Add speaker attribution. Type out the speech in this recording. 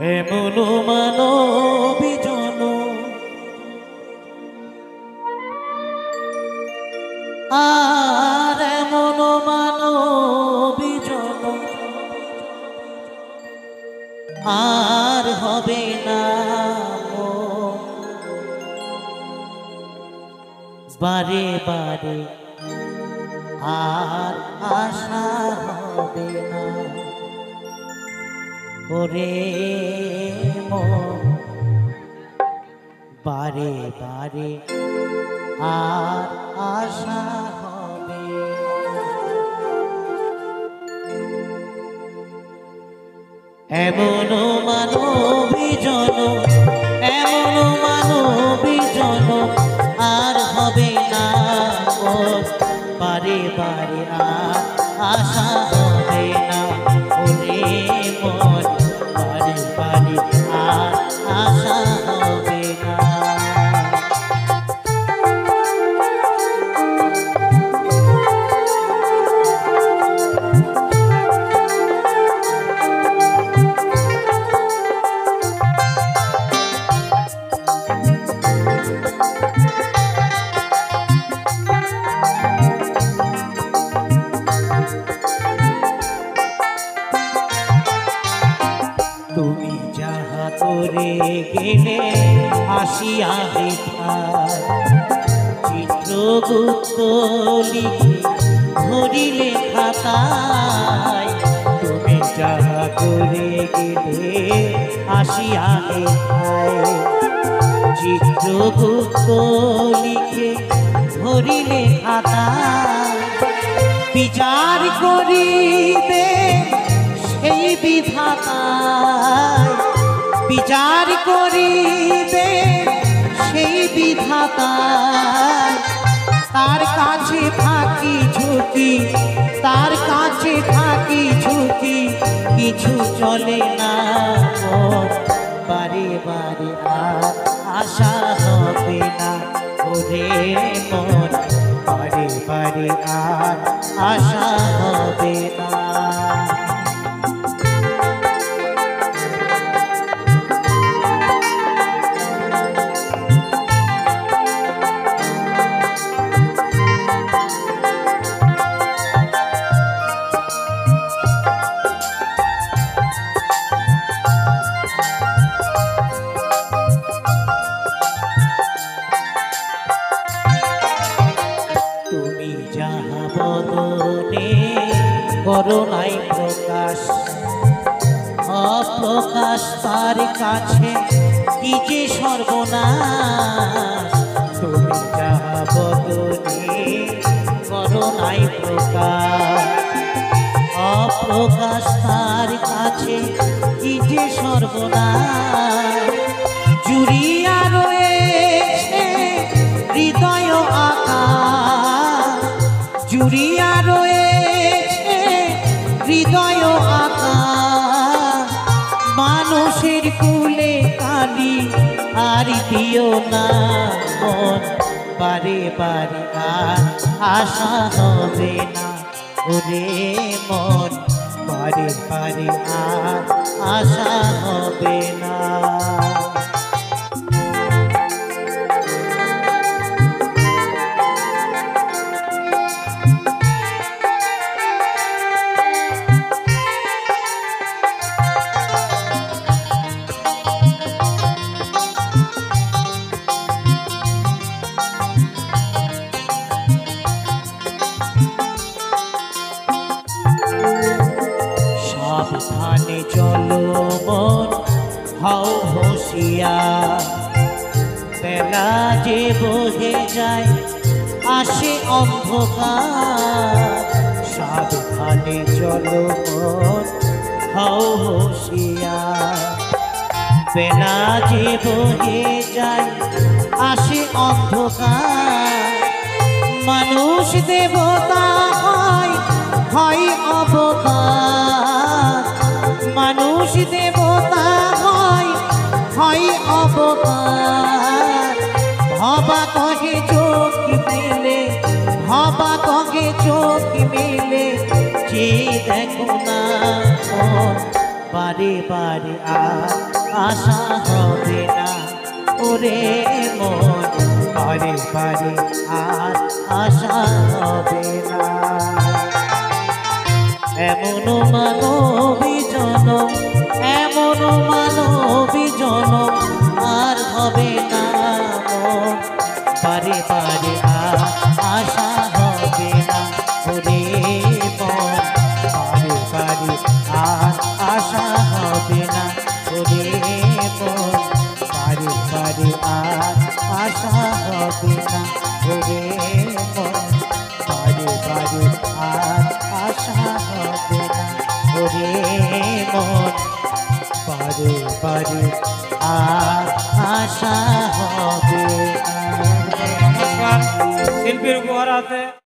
Speaker 1: এমন মানবী জন আর এমন মানবী জন আর হবে না বারে বারে আর আশা হবে না ওরে মন বারে বারে আর আশা হবে এমন মানবী জন এমন মানবী জন আর হবে না বারে বারে আর আশা হবে না ওরে মন বারে বারে আর আশা হবে না তুমি যাহা করে গেলে আসিয়া দেখায় চিত্রগুপ্ত লিখে ধরিলে খাতায় তুমি যাহা করে গেলে আসিয়া দেখায় চিত্রগুপ্ত লিখে ধরিলে খাতায় বিচার করিবে সেই বিধাতায় বিচার করিবে সেই বিধাতায় তার কাছে থাকি ঝুঁকি তার কাছে থাকি ঝুঁকি কিছু চলে না বারে বারে আর আশা হবে না ওরে মন বারে বারে আর আশা হবে না তুমি যাহা বদনে করোনাই প্রকাশ অপ্রকাশ তার কাছে কি যে সর্বনাশ তুমি যাহা বদনে করোনাই প্রকাশ অপ্রকাশ তার কাছে কি যে সর্বনাশ জুড়িয়া রয়েছে হৃদয় আকাশ জুড়িয়া রয়েছে হৃদয় আকাশ মানুষের কুলে কালি আর দিও না মন বারে বারে আর আশা হবে না ওরে মন বারে বারে আর আশা হবে না সাবধানে চলো মন হও হুঁশিয়ার বেলা যে বহে যায় আসে অন্ধকার সাবধানে চলো মন হও হুঁশিয়ার বেলা যে বহে যায় আসে অন্ধকার মানুষ দেবতা হয় হয় অবতার মানুষ দেবতা হয় হয় অবতার হবা কহে চোখ মেলে হবা কহে চোখ মেলে যে দেখো না বারে বারে আর আশা হবে না ওরে মন বারে বারে আর আশা হবে না এমন মানবী জনম এমন মানবী জনম আর হবে না মন বারে বারে আর আশা হবে না ওরে মন বারে বারে আর আশা হবে না ওরে মন বারে বারে আর আশা হবে না ওরে মন বারে বারে আর আশা হবে না ওরে মন বারে বারে আর আশা হবে না।
Speaker 2: শিল্পীর উপহার আছে।